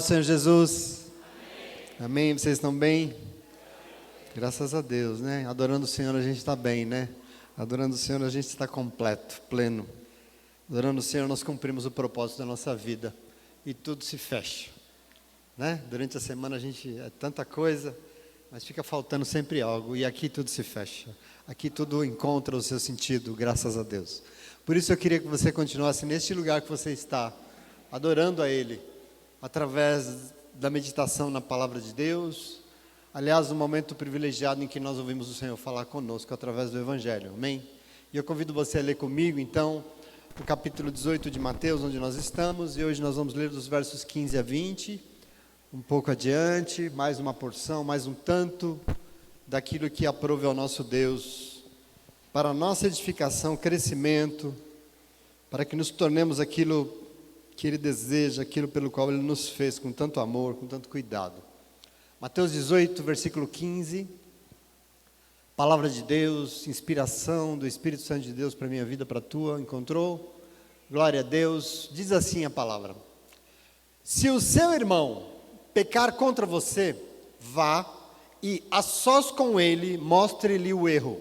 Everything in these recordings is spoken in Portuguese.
Senhor Jesus. Amém. Vocês estão bem? Graças a Deus, né? Adorando o Senhor a gente está bem, né? Adorando o Senhor a gente está completo, pleno. Adorando o Senhor nós cumprimos o propósito da nossa vida e tudo se fecha, né? Durante a semana a gente é tanta coisa, mas fica faltando sempre algo e aqui tudo se fecha. Aqui tudo encontra o seu sentido, graças a Deus. Por isso eu queria que você continuasse neste lugar que você está, adorando a Ele, através da meditação na Palavra de Deus. Aliás, um momento privilegiado em que nós ouvimos o Senhor falar conosco através do Evangelho, amém? E eu convido você a ler comigo, então, o capítulo 18 de Mateus, onde nós estamos, e hoje nós vamos ler dos versos 15 a 20, um pouco adiante, mais uma porção, mais um tanto, daquilo que aprove ao nosso Deus, para a nossa edificação, crescimento, para que nos tornemos aquilo que Ele deseja, aquilo pelo qual Ele nos fez, com tanto amor, com tanto cuidado. Mateus 18, versículo 15, palavra de Deus, inspiração do Espírito Santo de Deus para a minha vida, para a tua, encontrou? Glória a Deus. Diz assim a palavra: se o seu irmão pecar contra você, vá e a sós com ele mostre-lhe o erro.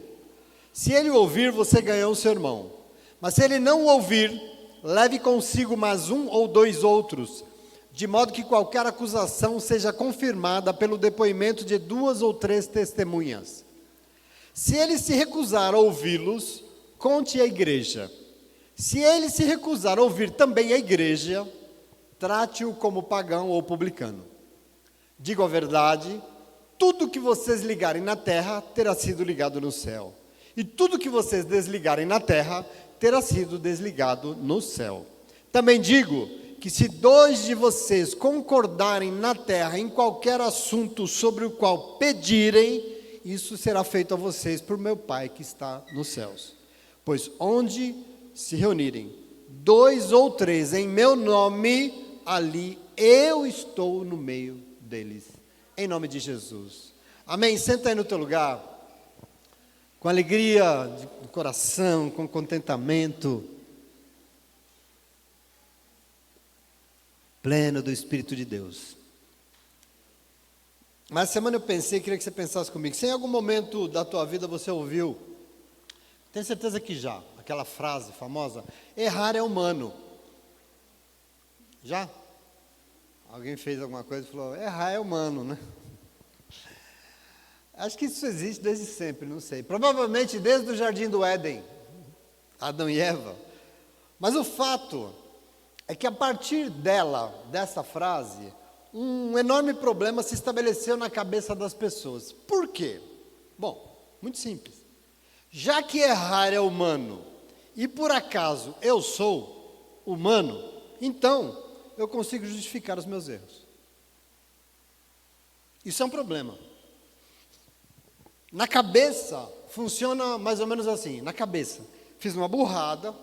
Se ele ouvir, você ganhou o seu irmão. Mas se ele não ouvir, leve consigo mais um ou dois outros, de modo que qualquer acusação seja confirmada pelo depoimento de 2 ou 3 testemunhas. Se ele se recusar a ouvi-los, conte à igreja. Se ele se recusar a ouvir também a igreja, trate-o como pagão ou publicano. Digo a verdade, tudo que vocês ligarem na terra terá sido ligado no céu. E tudo que vocês desligarem na terra terá sido desligado no céu. Também digo que se 2 de vocês concordarem na terra em qualquer assunto sobre o qual pedirem, isso será feito a vocês por meu Pai que está nos céus. Pois onde se reunirem 2 ou 3 em meu nome, ali eu estou no meio deles. Em nome de Jesus. Amém. Senta aí no teu lugar. Com alegria do coração, com contentamento, pleno do Espírito de Deus. Mas semana eu pensei, queria que você pensasse comigo, se em algum momento da tua vida você ouviu, tenho certeza que já, aquela frase famosa, errar é humano. Já? Alguém fez alguma coisa e falou, errar é humano, né? Acho que isso existe desde sempre, não sei. Provavelmente desde o Jardim do Éden, Adão e Eva. Mas o fato é que a partir dessa frase, um enorme problema se estabeleceu na cabeça das pessoas. Por quê? Bom, muito simples. Já que errar é humano, e por acaso eu sou humano, então eu consigo justificar os meus erros. Isso é um problema. Na cabeça, funciona mais ou menos assim, na cabeça. Fiz uma burrada,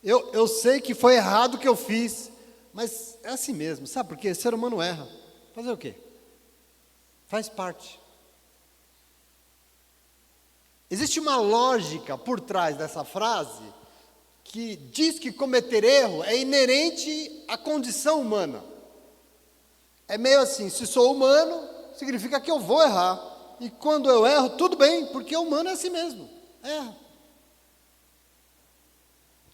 eu sei que foi errado o que eu fiz, mas é assim mesmo, sabe por quê? Ser humano erra. Fazer o quê? Faz parte. Existe uma lógica por trás dessa frase, que diz que cometer erro é inerente à condição humana. É meio assim, se sou humano, significa que eu vou errar. E quando eu erro, tudo bem, porque o humano é assim mesmo, erra.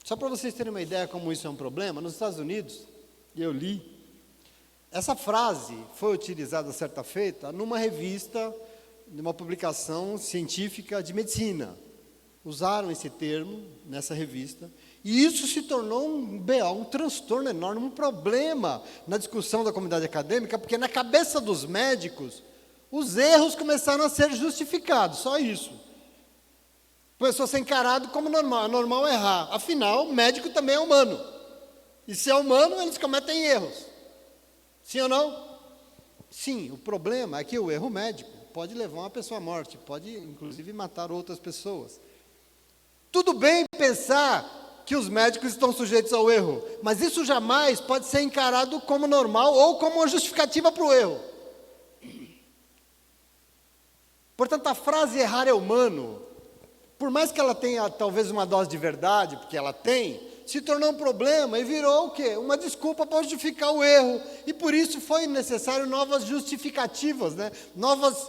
Só para vocês terem uma ideia como isso é um problema, nos Estados Unidos, e eu li, essa frase foi utilizada certa feita numa revista, numa publicação científica de medicina. Usaram esse termo nessa revista, e isso se tornou um BO, um transtorno enorme, um problema na discussão da comunidade acadêmica, porque na cabeça dos médicos, os erros começaram a ser justificados, só isso. Começou a ser encarado como normal, é normal errar. Afinal, o médico também é humano. E se é humano, eles cometem erros. Sim ou não? Sim, o problema é que o erro médico pode levar uma pessoa à morte, pode inclusive matar outras pessoas. Tudo bem pensar que os médicos estão sujeitos ao erro, mas isso jamais pode ser encarado como normal ou como uma justificativa para o erro. Portanto, a frase errar é humano, por mais que ela tenha talvez uma dose de verdade, porque ela tem, se tornou um problema e virou o quê? Uma desculpa para justificar o erro. E por isso foi necessário novas justificativas, né? Novas,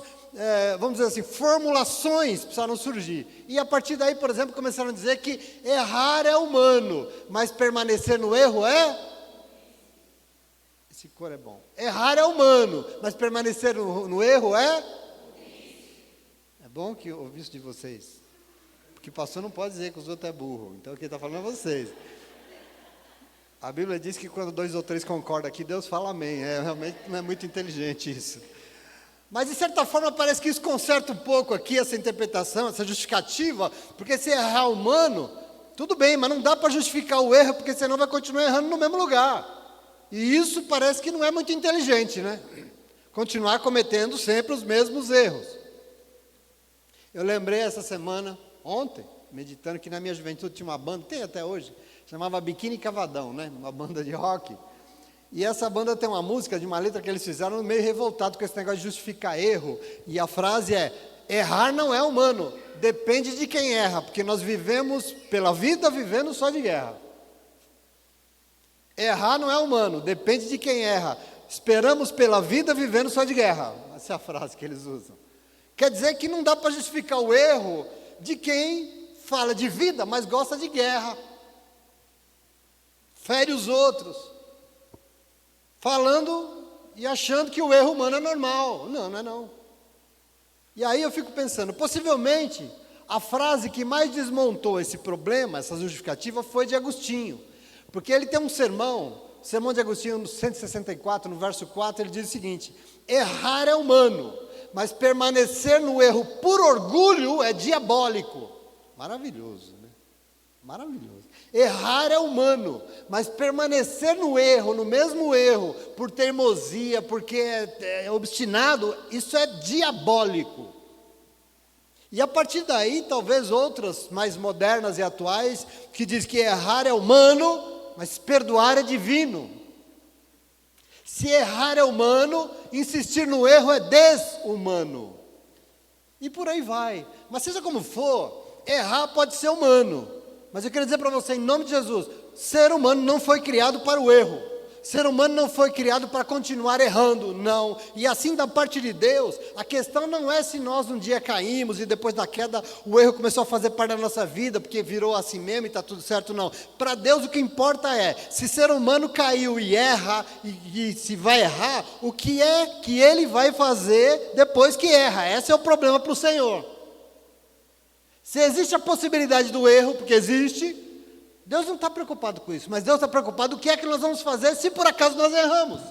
vamos dizer assim, formulações precisaram surgir. E a partir daí, por exemplo, começaram a dizer que errar é humano, mas permanecer no erro é... Esse cor é bom. Errar é humano, mas permanecer no erro é... É bom que eu ouvi isso de vocês. Porque o pastor não pode dizer que os outros é burro. Então quem está falando é vocês. A Bíblia diz que quando 2 ou 3 concordam aqui, Deus fala amém. Realmente não é muito inteligente isso. Mas de certa forma parece que isso conserta um pouco aqui essa interpretação, essa justificativa. Porque se errar humano, tudo bem, mas não dá para justificar o erro, porque senão vai continuar errando no mesmo lugar. E isso parece que não é muito inteligente, né? Continuar cometendo sempre os mesmos erros. Eu lembrei essa semana... Ontem, meditando que na minha juventude tinha uma banda, tem até hoje, chamava Biquíni Cavadão, né? Uma banda de rock. E essa banda tem uma música de uma letra que eles fizeram meio revoltado com esse negócio de justificar erro. E a frase é: errar não é humano, depende de quem erra, porque nós vivemos pela vida vivendo só de guerra. Errar não é humano, depende de quem erra. Esperamos pela vida vivendo só de guerra. Essa é a frase que eles usam. Quer dizer que não dá para justificar o erro de quem fala de vida, mas gosta de guerra, fere os outros, falando e achando que o erro humano é normal. Não, não é não. E aí eu fico pensando, possivelmente, a frase que mais desmontou esse problema, essa justificativa, foi de Agostinho, porque ele tem um sermão, o sermão de Agostinho, no 164, no verso 4, ele diz o seguinte: errar é humano, mas permanecer no erro por orgulho é diabólico. Maravilhoso, né? Maravilhoso. Errar é humano, mas permanecer no erro, no mesmo erro, por teimosia, porque é obstinado, isso é diabólico. E a partir daí, talvez outras mais modernas e atuais, que diz que errar é humano, mas perdoar é divino. Se errar é humano, insistir no erro é desumano. E por aí vai. Mas seja como for, errar pode ser humano. Mas eu quero dizer para você, em nome de Jesus, ser humano não foi criado para o erro. Ser humano não foi criado para continuar errando, não. E assim da parte de Deus, a questão não é se nós um dia caímos e depois da queda o erro começou a fazer parte da nossa vida, porque virou assim mesmo e está tudo certo, não. Para Deus o que importa é, se ser humano caiu e erra, e se vai errar, o que é que ele vai fazer depois que erra? Esse é o problema para o Senhor. Se existe a possibilidade do erro, porque existe, Deus não está preocupado com isso, mas Deus está preocupado o que é que nós vamos fazer se por acaso nós erramos.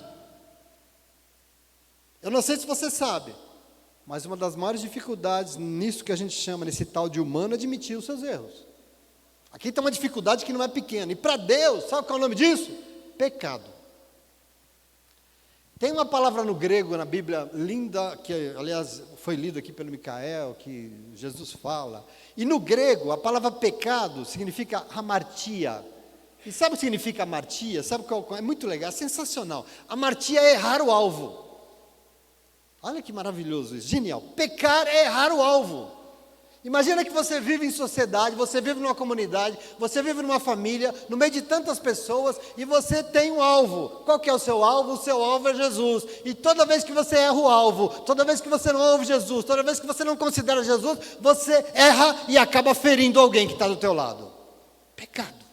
Eu não sei se você sabe, mas uma das maiores dificuldades nisso que a gente chama, nesse tal de humano, é admitir os seus erros. Aqui tem uma dificuldade que não é pequena, e para Deus, sabe qual é o nome disso? Pecado. Tem uma palavra no grego, na Bíblia, linda, que aliás foi lida aqui pelo Micael, que Jesus fala. E no grego, a palavra pecado significa hamartia. E sabe o que significa hamartia? Sabe qual é? É muito legal, é sensacional. Hamartia é errar o alvo. Olha que maravilhoso isso, genial. Pecar é errar o alvo. Imagina que você vive em sociedade, você vive numa comunidade, você vive numa família, no meio de tantas pessoas, e você tem um alvo. Qual que é o seu alvo? O seu alvo é Jesus. E toda vez que você erra o alvo, toda vez que você não ouve Jesus, toda vez que você não considera Jesus, você erra e acaba ferindo alguém que está do teu lado. Pecado.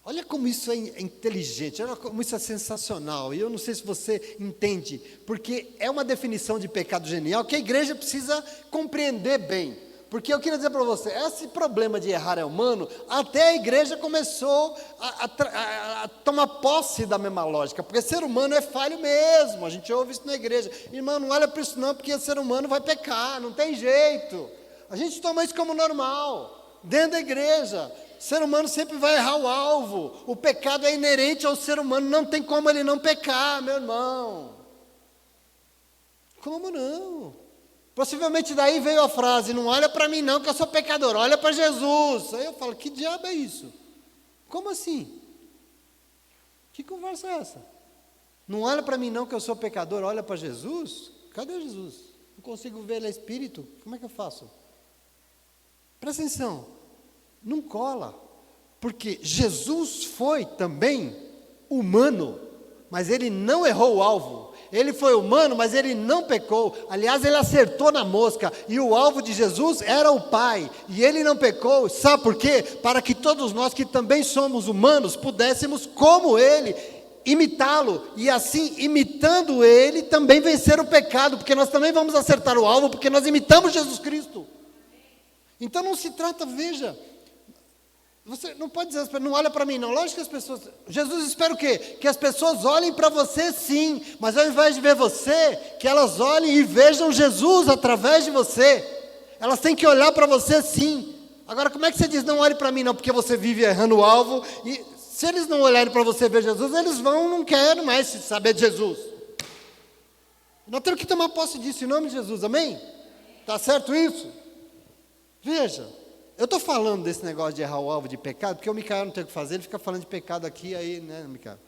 Olha como isso é inteligente, olha como isso é sensacional. E eu não sei se você entende, porque é uma definição de pecado genial que a igreja precisa compreender bem. Porque eu queria dizer para você, esse problema de errar é humano, até a igreja começou a tomar posse da mesma lógica, porque ser humano é falho mesmo, a gente ouve isso na igreja. Irmão, não olha para isso não, porque ser humano vai pecar, não tem jeito. A gente toma isso como normal, dentro da igreja. Ser humano sempre vai errar o alvo, o pecado é inerente ao ser humano, não tem como ele não pecar, meu irmão. Como não? Possivelmente daí veio a frase, não olha para mim não que eu sou pecador, olha para Jesus. Aí eu falo, que diabo é isso? Como assim? Que conversa é essa? Não olha para mim não que eu sou pecador, olha para Jesus? Cadê Jesus? Não consigo ver ele é espírito, como é que eu faço? Presta atenção, não cola. Porque Jesus foi também humano, mas ele não errou o alvo. Ele foi humano, mas ele não pecou. Aliás, ele acertou na mosca. E o alvo de Jesus era o Pai. E ele não pecou. Sabe por quê? Para que todos nós que também somos humanos pudéssemos, como ele, imitá-lo. E assim, imitando ele, também vencer o pecado. Porque nós também vamos acertar o alvo, porque nós imitamos Jesus Cristo. Então não se trata, veja... Você não pode dizer, não olha para mim não. Lógico que as pessoas... Jesus espera o quê? Que as pessoas olhem para você sim. Mas ao invés de ver você, que elas olhem e vejam Jesus através de você. Elas têm que olhar para você sim. Agora como é que você diz, não olhe para mim não, porque você vive errando o alvo. E se eles não olharem para você ver Jesus, eles não querem mais saber de Jesus. Nós temos que tomar posse disso em nome de Jesus, amém? Está certo isso? Veja. Eu estou falando desse negócio de errar o alvo de pecado, porque o Micael não tem o que fazer, ele fica falando de pecado aqui, aí, né, Micael?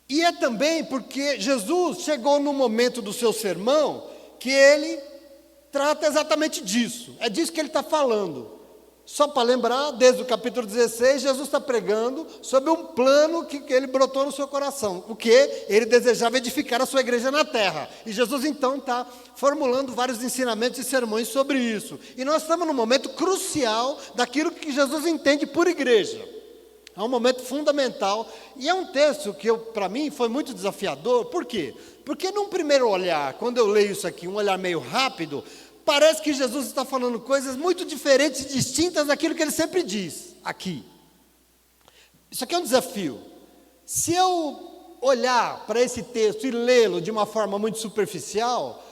E é também porque Jesus chegou no momento do seu sermão, que ele trata exatamente disso, é disso que ele está falando. Só para lembrar, desde o capítulo 16, Jesus está pregando sobre um plano que ele brotou no seu coração. O que? Ele desejava edificar a sua igreja na terra. E Jesus então está formulando vários ensinamentos e sermões sobre isso. E nós estamos num momento crucial daquilo que Jesus entende por igreja. É um momento fundamental. E é um texto que para mim foi muito desafiador. Por quê? Porque num primeiro olhar, quando eu leio isso aqui, um olhar meio rápido... Parece que Jesus está falando coisas muito diferentes e distintas daquilo que ele sempre diz aqui. Isso aqui é um desafio. Se eu olhar para esse texto e lê-lo de uma forma muito superficial,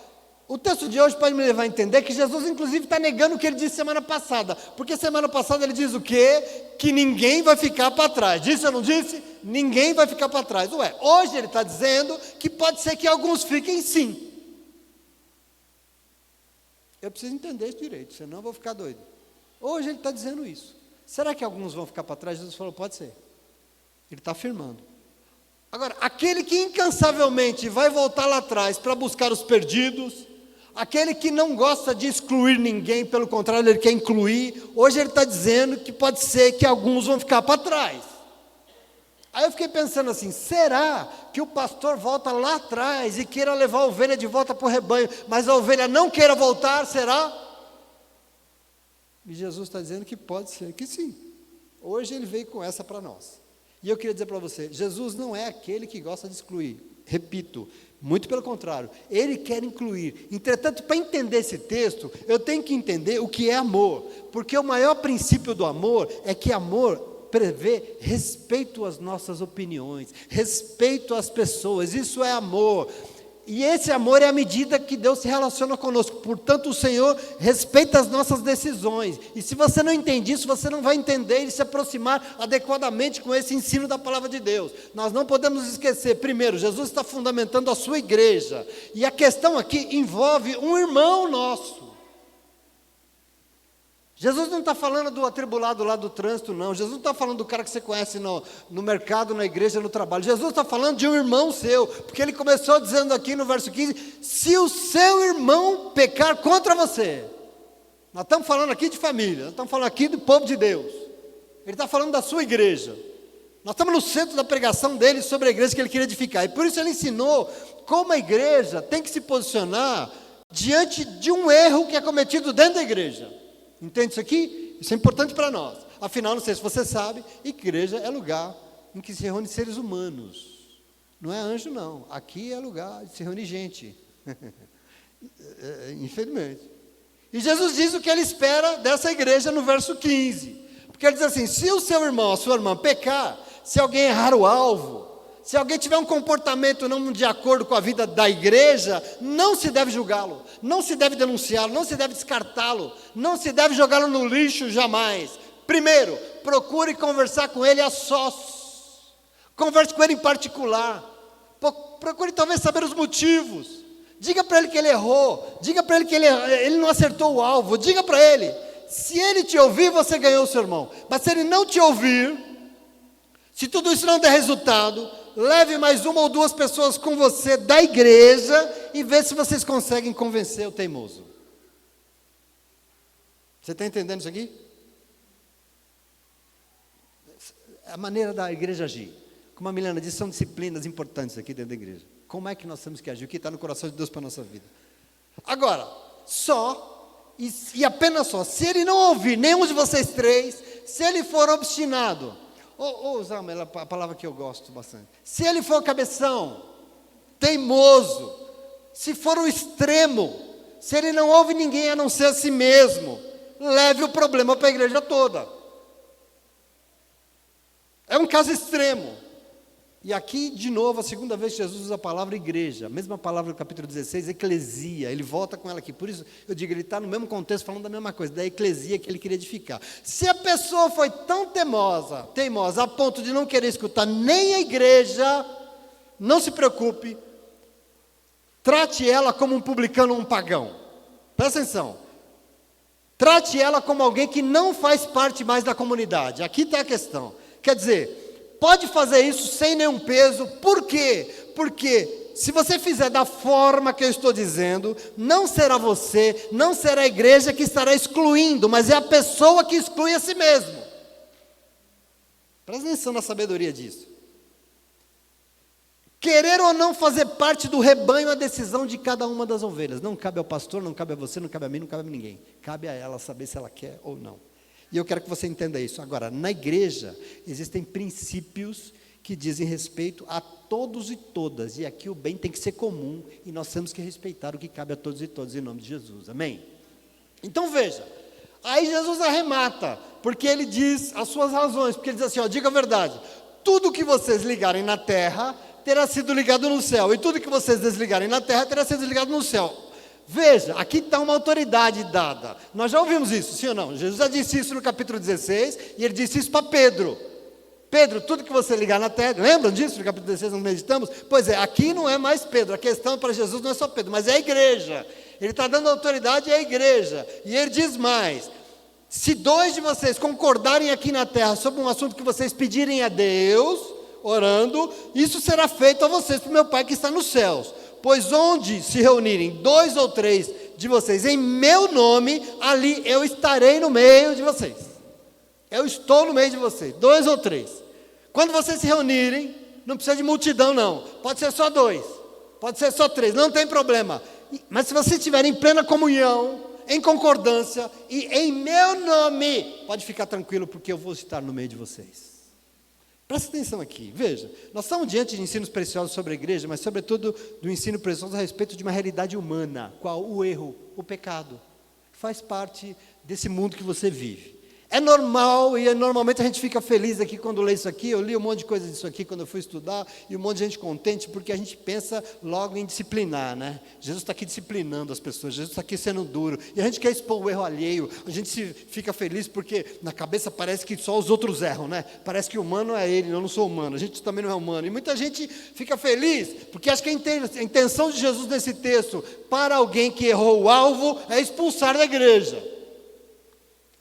o texto de hoje pode me levar a entender que Jesus inclusive está negando o que ele disse semana passada. Porque semana passada ele diz o quê? Que ninguém vai ficar para trás. Disse ou não disse? Ninguém vai ficar para trás. Ué, hoje ele está dizendo que pode ser que alguns fiquem sim. Eu preciso entender isso direito, senão eu vou ficar doido. Hoje ele está dizendo isso. Será que alguns vão ficar para trás? Jesus falou, pode ser. Ele está afirmando. Agora, aquele que incansavelmente vai voltar lá atrás para buscar os perdidos, aquele que não gosta de excluir ninguém, pelo contrário, ele quer incluir, hoje ele está dizendo que pode ser que alguns vão ficar para trás. Aí eu fiquei pensando assim, será que o pastor volta lá atrás e queira levar a ovelha de volta para o rebanho, mas a ovelha não queira voltar, será? E Jesus está dizendo que pode ser que sim. Hoje ele veio com essa para nós. E eu queria dizer para você, Jesus não é aquele que gosta de excluir. Repito, muito pelo contrário, ele quer incluir. Entretanto, para entender esse texto, eu tenho que entender o que é amor. Porque o maior princípio do amor é que amor prevê respeito às nossas opiniões, respeito às pessoas, isso é amor. E esse amor é a medida que Deus se relaciona conosco. Portanto, o Senhor respeita as nossas decisões. E se você não entende isso, você não vai entender e se aproximar adequadamente com esse ensino da palavra de Deus. Nós não podemos esquecer, primeiro, Jesus está fundamentando a sua igreja. E a questão aqui envolve um irmão nosso. Jesus não está falando do atribulado lá do trânsito, não. Jesus não está falando do cara que você conhece no mercado, na igreja, no trabalho. Jesus está falando de um irmão seu, porque ele começou dizendo aqui no verso 15, se o seu irmão pecar contra você. Nós estamos falando aqui de família, nós estamos falando aqui do povo de Deus. Ele está falando da sua igreja. Nós estamos no centro da pregação dele sobre a igreja que ele queria edificar. E por isso ele ensinou como a igreja tem que se posicionar diante de um erro que é cometido dentro da igreja. Entende isso aqui? Isso é importante para nós. Afinal, não sei se você sabe, igreja é lugar em que se reúne seres humanos. Não é anjo, não. Aqui é lugar de se reunir gente. Infelizmente. E Jesus diz o que ele espera dessa igreja no verso 15. Porque ele diz assim, se o seu irmão, a sua irmã pecar, se alguém errar o alvo, se alguém tiver um comportamento não de acordo com a vida da igreja, não se deve julgá-lo, não se deve denunciá-lo, não se deve descartá-lo, não se deve jogá-lo no lixo jamais. Primeiro, procure conversar com ele a sós, converse com ele em particular, procure talvez saber os motivos, diga para ele que ele errou, diga para ele que ele não acertou o alvo, diga para ele, se ele te ouvir, você ganhou o sermão, mas se ele não te ouvir, se tudo isso não der resultado, leve mais uma ou duas pessoas com você da igreja e vê se vocês conseguem convencer o teimoso. Você está entendendo isso aqui? a maneira da igreja agir. Como a Milena disse, são disciplinas importantes aqui dentro da igreja. Como é que nós temos que agir? O que está no coração de Deus para a nossa vida? Agora, só, e apenas só, se ele não ouvir nenhum de vocês três, se ele for obstinado, ou usar a palavra que eu gosto bastante, se ele for cabeção, teimoso, se for o extremo, se ele não ouve ninguém a não ser a si mesmo, leve o problema para a igreja toda. É um caso extremo. E aqui, de novo, a segunda vez que Jesus usa a palavra igreja, a mesma palavra do capítulo 16, eclesia, ele volta com ela aqui. Por isso, eu digo, ele está no mesmo contexto, falando da mesma coisa, da eclesia que ele queria edificar. Se a pessoa foi tão teimosa, a ponto de não querer escutar nem a igreja, não se preocupe, trate ela como um publicano ou um pagão. Presta atenção. Trate ela como alguém que não faz parte mais da comunidade. Aqui está a questão. Quer dizer, pode fazer isso sem nenhum peso. Por quê? Porque se você fizer da forma que eu estou dizendo, não será você, não será a igreja que estará excluindo, mas é a pessoa que exclui a si mesmo. Presta atenção na sabedoria disso. Querer ou não fazer parte do rebanho é a decisão de cada uma das ovelhas. Não cabe ao pastor, não cabe a você, não cabe a mim, não cabe a ninguém. Cabe a ela saber se ela quer ou não. E eu quero que você entenda isso. Agora, na igreja, existem princípios que dizem respeito a todos e todas. E aqui o bem tem que ser comum. E nós temos que respeitar o que cabe a todos e todas, em nome de Jesus. Amém? Então veja. Aí Jesus arremata. Porque ele diz as suas razões. Porque ele diz assim, diga a verdade. Tudo que vocês ligarem na terra, terá sido ligado no céu. E tudo que vocês desligarem na terra, terá sido ligado no céu. Veja, aqui está uma autoridade dada. Nós já ouvimos isso, sim ou não? Jesus já disse isso no capítulo 16, e ele disse isso para Pedro. Pedro, tudo que você ligar na terra, lembram disso no capítulo 16, nós meditamos? Pois é, aqui não é mais Pedro, a questão para Jesus não é só Pedro, mas é a igreja. Ele está dando autoridade à igreja, e ele diz mais, se dois de vocês concordarem aqui na terra sobre um assunto que vocês pedirem a Deus, orando, isso será feito a vocês, para o meu Pai que está nos céus. Pois onde se reunirem 2 ou 3 de vocês em meu nome, ali eu estarei no meio de vocês. Eu estou no meio de vocês, 2 ou 3. Quando vocês se reunirem, não precisa de multidão não, pode ser só 2, pode ser só 3, não tem problema. Mas se vocês estiverem em plena comunhão, em concordância e em meu nome, pode ficar tranquilo porque eu vou estar no meio de vocês. Presta atenção aqui, veja, nós estamos diante de ensinos preciosos sobre a igreja, mas sobretudo do ensino precioso a respeito de uma realidade humana, qual o erro, o pecado, faz parte desse mundo que você vive. É normal, e normalmente a gente fica feliz aqui quando lê isso aqui. Eu li um monte de coisa disso aqui quando eu fui estudar, e um monte de gente contente, porque a gente pensa logo em disciplinar, né? Jesus está aqui disciplinando as pessoas, Jesus está aqui sendo duro, e a gente quer expor o erro alheio, a gente fica feliz porque na cabeça parece que só os outros erram, né? Parece que o humano é ele, eu não sou humano, a gente também não é humano, e muita gente fica feliz, porque acha que a intenção de Jesus nesse texto, para alguém que errou o alvo, é expulsar da igreja.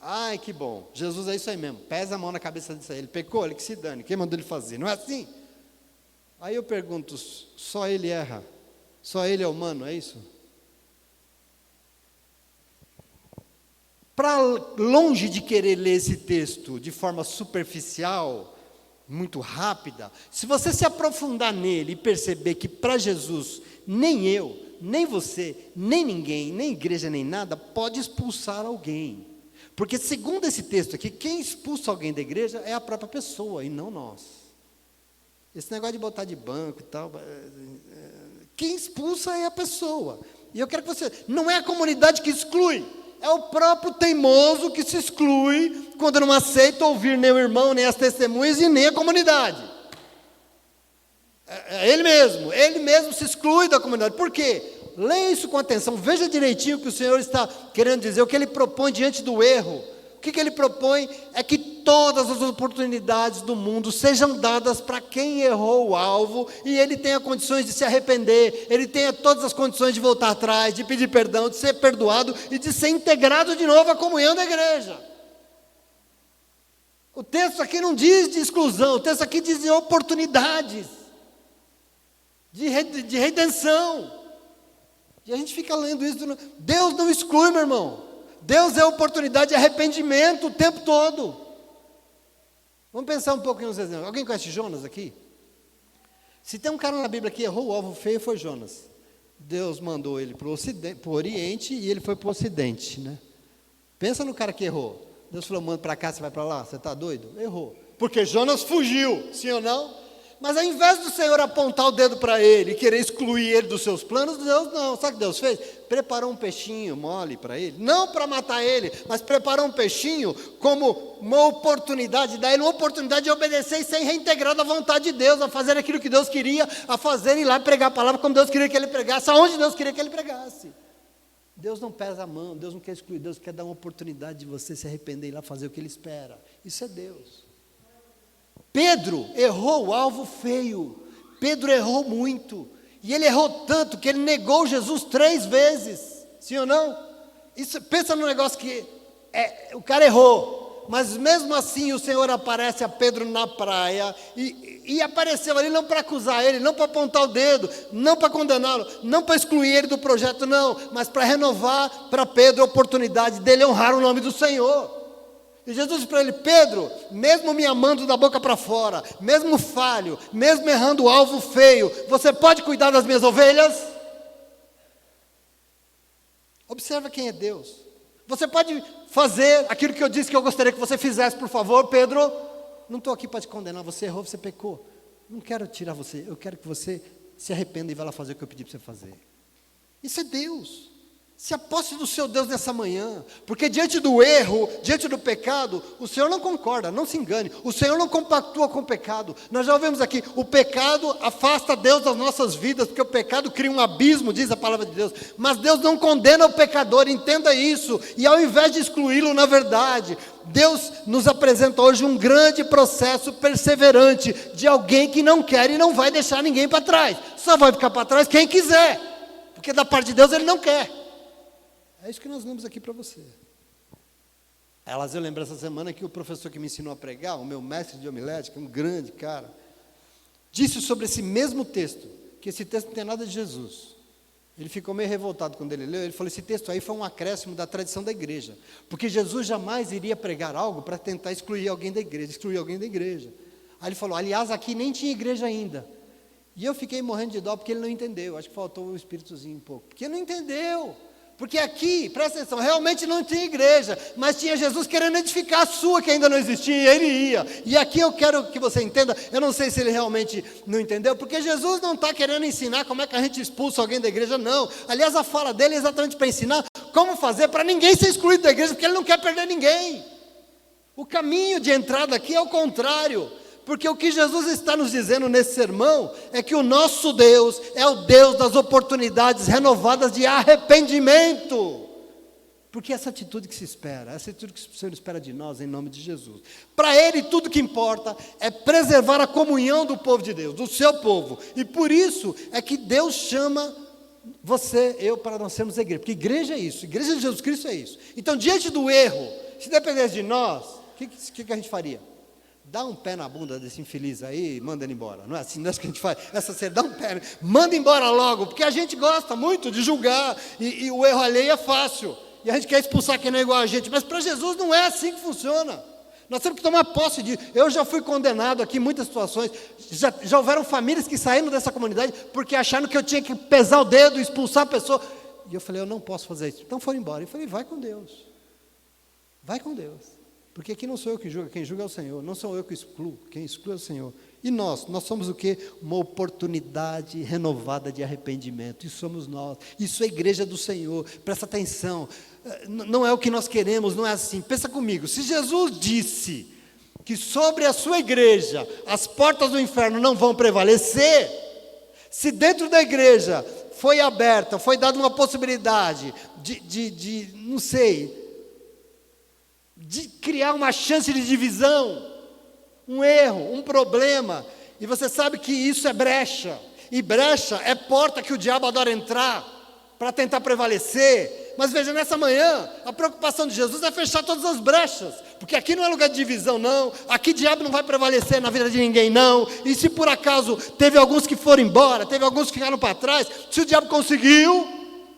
Ai, que bom, Jesus é isso aí mesmo, pesa a mão na cabeça disso aí, ele pecou, ele que se dane, quem mandou ele fazer, não é assim? Aí eu pergunto, só ele erra, só ele é humano, é isso? Para longe de querer ler esse texto de forma superficial, muito rápida, se você se aprofundar nele e perceber que para Jesus, nem eu, nem você, nem ninguém, nem igreja, nem nada, pode expulsar alguém. Porque segundo esse texto aqui, quem expulsa alguém da igreja é a própria pessoa e não nós. Esse negócio de botar de banco e tal, quem expulsa é a pessoa. E eu quero que você, não é a comunidade que exclui, é o próprio teimoso que se exclui quando não aceita ouvir nem o irmão, nem as testemunhas e nem a comunidade. É ele mesmo se exclui da comunidade. Por quê? Leia isso com atenção, veja direitinho o que o Senhor está querendo dizer, o que Ele propõe diante do erro. O que Ele propõe é que todas as oportunidades do mundo sejam dadas para quem errou o alvo, e ele tenha condições de se arrepender, ele tenha todas as condições de voltar atrás, de pedir perdão, de ser perdoado, e de ser integrado de novo à comunhão da igreja. O texto aqui não diz de exclusão, o texto aqui diz de oportunidades, de redenção. E a gente fica lendo isso. Deus não exclui, meu irmão. Deus é oportunidade de arrependimento o tempo todo. Vamos pensar um pouco em uns exemplos. Alguém conhece Jonas aqui? Se tem um cara na Bíblia que errou o alvo feio, foi Jonas. Deus mandou ele para o Oriente e ele foi para o Ocidente, né? Pensa no cara que errou. Deus falou, manda para cá, você vai para lá? Você está doido? Errou. Porque Jonas fugiu, sim ou não? Mas ao invés do Senhor apontar o dedo para ele e querer excluir ele dos seus planos, Deus não. Sabe o que Deus fez? Preparou um peixinho mole para ele. Não para matar ele, mas preparou um peixinho como uma oportunidade, dar ele uma oportunidade de obedecer e ser reintegrado à vontade de Deus, a fazer aquilo que Deus queria, a fazer ir lá pregar a palavra como Deus queria que ele pregasse, aonde Deus queria que ele pregasse. Deus não pesa a mão, Deus não quer excluir, Deus quer dar uma oportunidade de você se arrepender e ir lá fazer o que Ele espera. Isso é Deus. Pedro errou o alvo feio. Pedro errou muito. E ele errou tanto que ele negou Jesus 3 vezes. Sim ou não? Isso, pensa no negócio que o cara errou. Mas mesmo assim o Senhor aparece a Pedro na praia e apareceu ali não para acusar ele, não para apontar o dedo, não para condená-lo, não para excluir ele do projeto, não, mas para renovar para Pedro a oportunidade dele honrar o nome do Senhor. E Jesus disse para ele, Pedro, mesmo me amando da boca para fora, mesmo falho, mesmo errando o alvo feio, você pode cuidar das minhas ovelhas? Observa quem é Deus. Você pode fazer aquilo que eu disse que eu gostaria que você fizesse, por favor, Pedro? Não estou aqui para te condenar, você errou, você pecou. Não quero tirar você, eu quero que você se arrependa e vá lá fazer o que eu pedi para você fazer. Isso é Deus. Se aposte do seu Deus nessa manhã, porque diante do erro, diante do pecado, o Senhor não concorda, não se engane, o Senhor não compactua com o pecado. Nós já ouvimos aqui, o pecado afasta Deus das nossas vidas, porque o pecado cria um abismo, diz a palavra de Deus, mas Deus não condena o pecador, entenda isso, e ao invés de excluí-lo, na verdade, Deus nos apresenta hoje um grande processo perseverante, de alguém que não quer e não vai deixar ninguém para trás, só vai ficar para trás quem quiser, porque da parte de Deus Ele não quer. É isso que nós lemos aqui para você. Aliás, eu lembro essa semana que o professor que me ensinou a pregar, o meu mestre de homilética, um grande cara, disse sobre esse mesmo texto, que esse texto não tem nada de Jesus. Ele ficou meio revoltado quando ele leu, ele falou, esse texto aí foi um acréscimo da tradição da igreja, porque Jesus jamais iria pregar algo para tentar excluir alguém da igreja, Aí ele falou, aliás, aqui nem tinha igreja ainda. E eu fiquei morrendo de dó porque ele não entendeu, acho que faltou o espíritozinho um pouco, porque ele não entendeu. Porque aqui, presta atenção, realmente não tinha igreja, mas tinha Jesus querendo edificar a sua, que ainda não existia, e ele ia. E aqui eu quero que você entenda, eu não sei se ele realmente não entendeu, porque Jesus não está querendo ensinar como é que a gente expulsa alguém da igreja, não. Aliás, a fala dele é exatamente para ensinar como fazer para ninguém ser excluído da igreja, porque ele não quer perder ninguém. O caminho de entrada aqui é o contrário. Porque o que Jesus está nos dizendo nesse sermão é que o nosso Deus é o Deus das oportunidades renovadas de arrependimento. Porque essa atitude que se espera, essa atitude que o Senhor espera de nós, em nome de Jesus. Para Ele, tudo que importa é preservar a comunhão do povo de Deus, do seu povo. E por isso é que Deus chama você, eu, para nós sermos a igreja. Porque igreja é isso, igreja de Jesus Cristo é isso. Então, diante do erro, se dependesse de nós, o que a gente faria? Dá um pé na bunda desse infeliz aí e manda ele embora. Não é assim, não é isso que a gente faz. Essa você dá um pé, manda embora logo, porque a gente gosta muito de julgar, e o erro alheio é fácil. E a gente quer expulsar quem não é igual a gente, mas para Jesus não é assim que funciona. Nós temos que tomar posse disso. Eu já fui condenado aqui em muitas situações, já houveram famílias que saíram dessa comunidade porque acharam que eu tinha que pesar o dedo e expulsar a pessoa. E eu falei, eu não posso fazer isso. Então foram embora. Eu falei, vai com Deus. Vai com Deus. Porque aqui não sou eu que julgo, quem julga é o Senhor. Não sou eu que excluo, quem exclui é o Senhor. E nós somos o quê? Uma oportunidade renovada de arrependimento. Isso somos nós. Isso é a igreja do Senhor. Presta atenção. Não é o que nós queremos, não é assim. Pensa comigo. Se Jesus disse que sobre a sua igreja as portas do inferno não vão prevalecer, se dentro da igreja foi aberta, foi dada uma possibilidade não sei, de criar uma chance de divisão, um erro, um problema, e você sabe que isso é brecha, e brecha é porta que o diabo adora entrar, para tentar prevalecer. Mas veja, nessa manhã, a preocupação de Jesus é fechar todas as brechas, porque aqui não é lugar de divisão, não, aqui o diabo não vai prevalecer na vida de ninguém, não, e se por acaso teve alguns que foram embora, teve alguns que ficaram para trás, se o diabo conseguiu,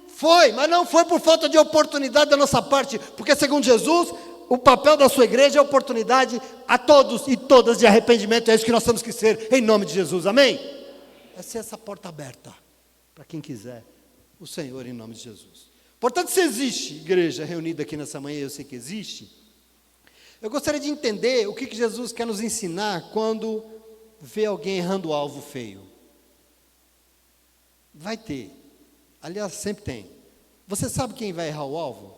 foi, mas não foi por falta de oportunidade da nossa parte, porque segundo Jesus, o papel da sua igreja é oportunidade a todos e todas de arrependimento. É isso que nós temos que ser, em nome de Jesus, amém? É ser essa porta aberta, para quem quiser, o Senhor, em nome de Jesus. Portanto, se existe igreja reunida aqui nessa manhã, eu sei que existe, eu gostaria de entender o que Jesus quer nos ensinar quando vê alguém errando o alvo feio. Vai ter, aliás, sempre tem. Você sabe quem vai errar o alvo?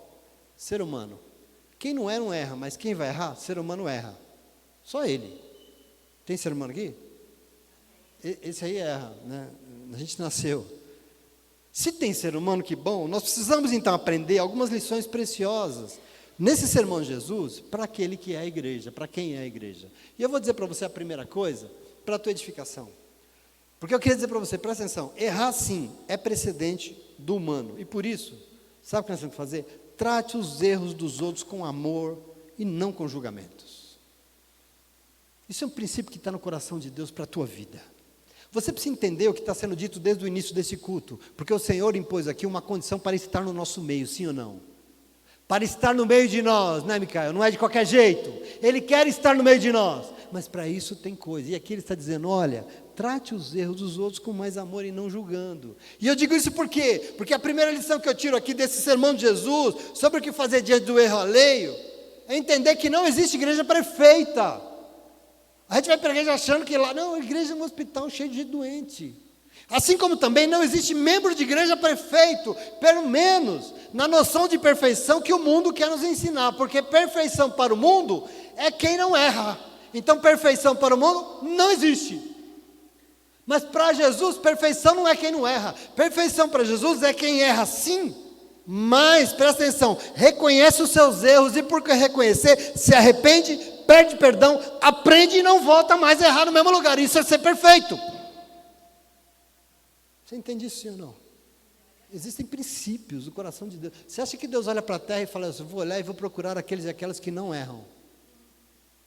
Ser humano. Quem não erra, mas quem vai errar? Ser humano erra. Só ele. Tem ser humano aqui? Esse aí erra, né? A gente nasceu. Se tem ser humano, que bom. Nós precisamos então aprender algumas lições preciosas nesse sermão de Jesus, para aquele que é a igreja, para quem é a igreja. E eu vou dizer para você a primeira coisa, para a tua edificação. Porque eu queria dizer para você, presta atenção, errar sim é precedente do humano. E por isso, sabe o que nós temos que fazer? Trate os erros dos outros com amor e não com julgamentos. Isso é um princípio que está no coração de Deus para a tua vida. Você precisa entender o que está sendo dito desde o início desse culto, porque o Senhor impôs aqui uma condição para estar no nosso meio, sim ou não? Para estar no meio de nós, né, Micael? Não é de qualquer jeito. Ele quer estar no meio de nós, mas para isso tem coisa. E aqui ele está dizendo, olha, trate os erros dos outros com mais amor e não julgando. E eu digo isso por quê? Porque a primeira lição que eu tiro aqui desse sermão de Jesus, sobre o que fazer diante do erro alheio, é entender que não existe igreja perfeita. A gente vai para a igreja achando que lá, não, a igreja é um hospital cheio de gente doente. Assim como também não existe membro de igreja perfeito, pelo menos na noção de perfeição que o mundo quer nos ensinar, porque perfeição para o mundo é quem não erra. Então perfeição para o mundo não existe. Mas para Jesus, perfeição não é quem não erra. Perfeição para Jesus é quem erra sim, mas, presta atenção, reconhece os seus erros e por que reconhecer, se arrepende, pede perdão, aprende e não volta mais a errar no mesmo lugar. Isso é ser perfeito. Você entende isso, sim ou não? Existem princípios do coração de Deus. Você acha que Deus olha para a terra e fala assim, vou olhar e vou procurar aqueles e aquelas que não erram?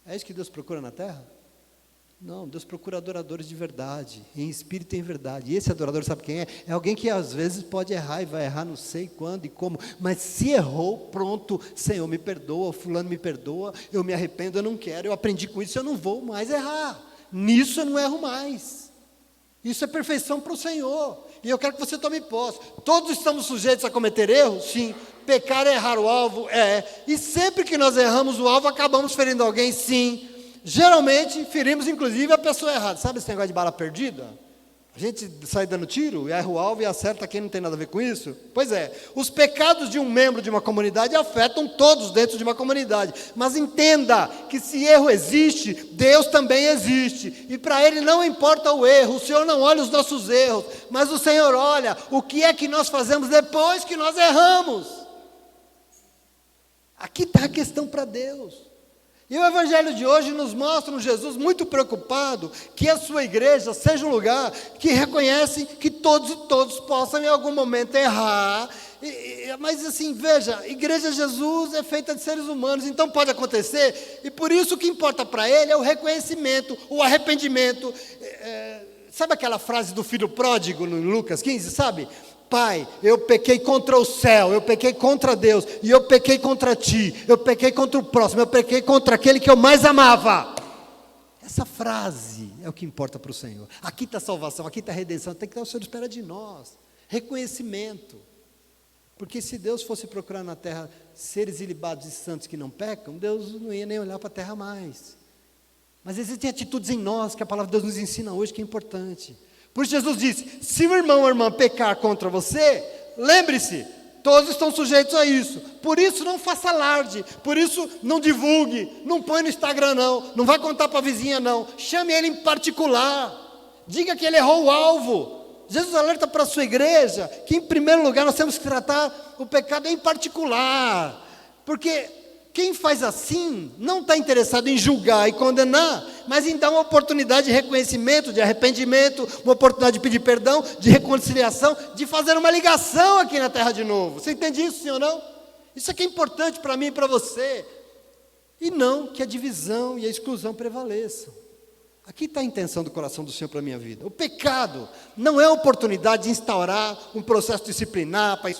É isso que Deus procura na terra? Não, Deus procura adoradores de verdade, em espírito e em verdade. E esse adorador sabe quem é? É alguém que às vezes pode errar e vai errar não sei quando e como, mas se errou, pronto, Senhor me perdoa, fulano me perdoa, eu me arrependo, eu não quero, eu aprendi com isso, eu não vou mais errar. Nisso eu não erro mais. Isso é perfeição para o Senhor, e eu quero que você tome posse. Todos estamos sujeitos a cometer erros? Sim. Pecar é errar o alvo? É. E sempre que nós erramos o alvo, acabamos ferindo alguém? Sim. Geralmente, ferimos inclusive a pessoa errada. Sabe esse negócio de bala perdida? A gente sai dando tiro, e erra o alvo e acerta quem não tem nada a ver com isso? Pois é, os pecados de um membro de uma comunidade afetam todos dentro de uma comunidade. Mas entenda que se erro existe, Deus também existe. E para Ele não importa o erro, o Senhor não olha os nossos erros, mas o Senhor olha o que é que nós fazemos depois que nós erramos. Aqui está a questão para Deus. E o Evangelho de hoje nos mostra um Jesus muito preocupado que a sua igreja seja um lugar que reconhece que todos e todos possam em algum momento errar. Mas assim, veja, a igreja de Jesus é feita de seres humanos, então pode acontecer, e por isso o que importa para ele é o reconhecimento, o arrependimento. Sabe aquela frase do filho pródigo no Lucas 15, sabe? Pai, eu pequei contra o céu, eu pequei contra Deus, e eu pequei contra ti, eu pequei contra o próximo, eu pequei contra aquele que eu mais amava. Essa frase é o que importa para o Senhor. Aqui está a salvação, aqui está a redenção, tem que estar o Senhor espera de nós. Reconhecimento. Porque se Deus fosse procurar na terra seres ilibados e santos que não pecam, Deus não ia nem olhar para a terra mais. Mas existem atitudes em nós que a palavra de Deus nos ensina hoje que é importante. Por isso Jesus disse, se o irmão ou a irmã pecar contra você, lembre-se, todos estão sujeitos a isso. Por isso não faça alarde, por isso não divulgue, não põe no Instagram não vai contar para a vizinha não, chame ele em particular, diga que ele errou o alvo. Jesus alerta para a sua igreja, que em primeiro lugar nós temos que tratar o pecado em particular, porque quem faz assim não está interessado em julgar e condenar, mas em dar uma oportunidade de reconhecimento, de arrependimento, uma oportunidade de pedir perdão, de reconciliação, de fazer uma ligação aqui na terra de novo. Você entende isso, sim ou não? Isso aqui é importante para mim e para você. E não que a divisão e a exclusão prevaleçam. Aqui está a intenção do coração do Senhor para a minha vida. O pecado não é a oportunidade de instaurar um processo disciplinar para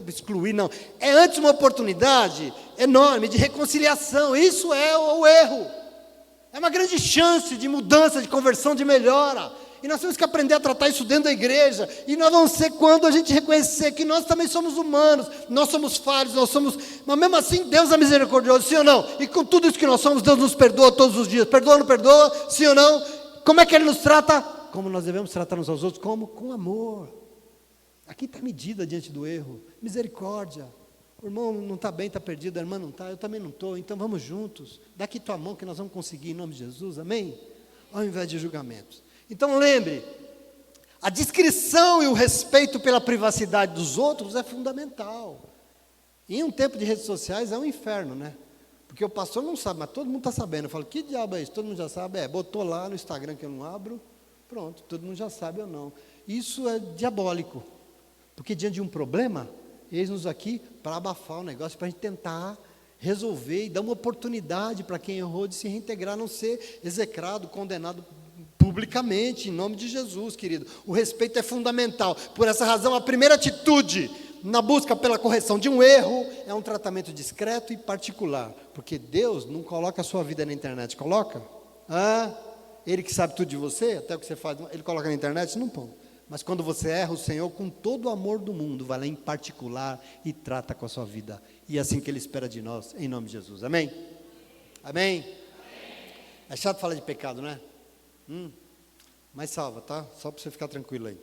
excluir, não. É antes uma oportunidade enorme de reconciliação. Isso é o erro. É uma grande chance de mudança, de conversão, de melhora. E nós temos que aprender a tratar isso dentro da igreja. E nós vamos ser quando a gente reconhecer que nós também somos humanos, nós somos falhos, mas mesmo assim Deus é misericordioso, sim ou não? E com tudo isso que nós somos, Deus nos perdoa todos os dias. Perdoa ou não perdoa, sim ou não? Como é que Ele nos trata? Como nós devemos tratar uns aos outros? Como? Com amor. Aqui está a medida diante do erro. Misericórdia. O irmão não está bem, está perdido, a irmã não está, eu também não estou, então vamos juntos. Dá aqui tua mão que nós vamos conseguir em nome de Jesus, amém? Ao invés de julgamentos. Então lembre, a discrição e o respeito pela privacidade dos outros é fundamental. E em um tempo de redes sociais é um inferno, né? Porque o pastor não sabe, mas todo mundo está sabendo. Eu falo, que diabo é isso? Todo mundo já sabe. Botou lá no Instagram que eu não abro, pronto, todo mundo já sabe ou não. Isso é diabólico, porque diante de um problema, eis-nos aqui para abafar o negócio, para a gente tentar resolver e dar uma oportunidade para quem errou de se reintegrar, não ser execrado, condenado publicamente, em nome de Jesus, querido. O respeito é fundamental. Por essa razão, a primeira atitude na busca pela correção de um erro é um tratamento discreto e particular, porque Deus não coloca a sua vida na internet, coloca? Ele que sabe tudo de você, até o que você faz, Ele coloca na internet? Não põe. Mas quando você erra, o Senhor, com todo o amor do mundo, vai lá em particular e trata com a sua vida. E é assim que Ele espera de nós, em nome de Jesus. Amém? Amém? É chato falar de pecado, não é? Mas salva, tá? Só para você ficar tranquilo aí.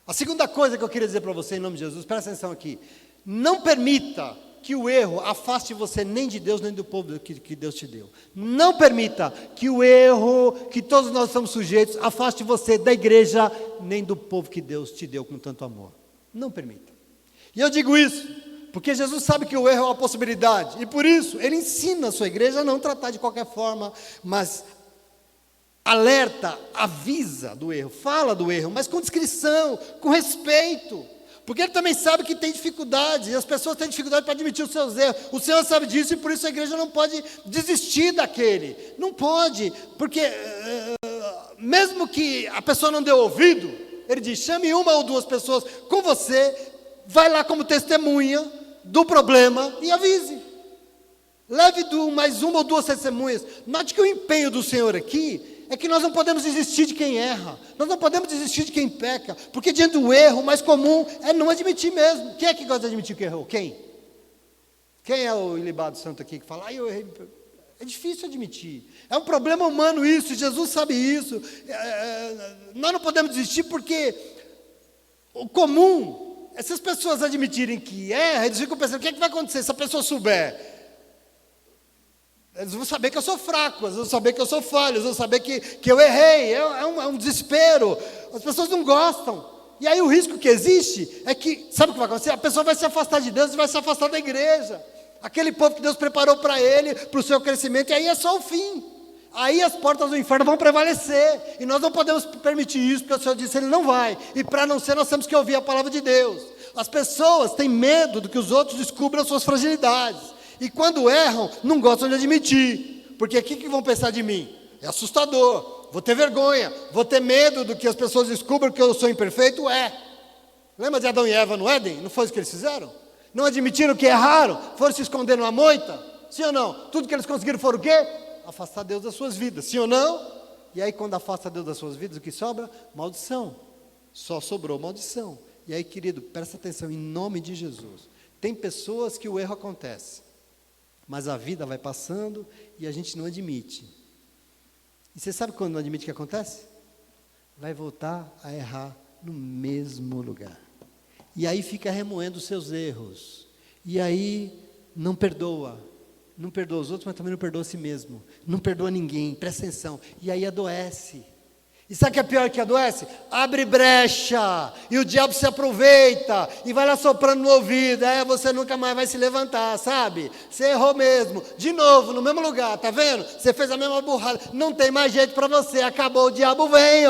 A segunda coisa que eu queria dizer para você, em nome de Jesus, presta atenção aqui. Não permita que o erro afaste você nem de Deus, nem do povo que Deus te deu. Não permita que o erro, que todos nós estamos sujeitos, afaste você da igreja, nem do povo que Deus te deu com tanto amor. Não permita. E eu digo isso, porque Jesus sabe que o erro é uma possibilidade, e por isso, Ele ensina a sua igreja a não tratar de qualquer forma, mas alerta, avisa do erro, fala do erro, mas com discrição, com respeito, porque Ele também sabe que tem dificuldades, e as pessoas têm dificuldade para admitir os seus erros. O Senhor sabe disso, e por isso a igreja não pode desistir daquele, não pode, porque mesmo que a pessoa não dê ouvido, Ele diz, chame uma ou duas pessoas com você, vai lá como testemunha do problema e avise. Leve mais uma ou duas testemunhas. Note que o empenho do Senhor aqui é que nós não podemos desistir de quem erra, nós não podemos desistir de quem peca, porque diante do erro, o mais comum é não admitir mesmo. Quem é que gosta de admitir que errou? Quem? Quem é o ilibado santo aqui que fala, eu errei? É difícil admitir, é um problema humano isso, Jesus sabe isso. Nós não podemos desistir porque o comum é se as pessoas admitirem que erra, eles ficam pensando, o que é que vai acontecer se a pessoa souber? Eles vão saber que eu sou fraco, eles vão saber que eu sou falho, eles vão saber que eu errei, é um desespero, as pessoas não gostam, e aí o risco que existe é que, sabe o que vai acontecer? A pessoa vai se afastar de Deus e vai se afastar da igreja, aquele povo que Deus preparou para ele, para o seu crescimento, e aí é só o fim, aí as portas do inferno vão prevalecer, e nós não podemos permitir isso, porque o Senhor disse, Ele não vai, e para não ser, nós temos que ouvir a palavra de Deus. As pessoas têm medo de que os outros descubram as suas fragilidades, e quando erram, não gostam de admitir, porque o que vão pensar de mim? É assustador, vou ter vergonha, vou ter medo do que as pessoas descubram que eu sou imperfeito, Lembra de Adão e Eva no Éden? Não foi isso que eles fizeram? Não admitiram que erraram, foram se esconder numa moita? Sim ou não? Tudo que eles conseguiram foram o quê? Afastar Deus das suas vidas, sim ou não? E aí quando afasta Deus das suas vidas, o que sobra? Maldição, só sobrou maldição. E aí querido, presta atenção, em nome de Jesus, tem pessoas que o erro acontece, mas a vida vai passando e a gente não admite. E você sabe quando não admite o que acontece? Vai voltar a errar no mesmo lugar. E aí fica remoendo os seus erros. E aí não perdoa. Não perdoa os outros, mas também não perdoa a si mesmo. Não perdoa ninguém, presta atenção. E aí adoece. E sabe o que é pior que adoece? Abre brecha, e o diabo se aproveita, e vai lá soprando no ouvido, você nunca mais vai se levantar, sabe? Você errou mesmo, de novo, no mesmo lugar, tá vendo? Você fez a mesma burrada, não tem mais jeito para você, acabou, o diabo vem,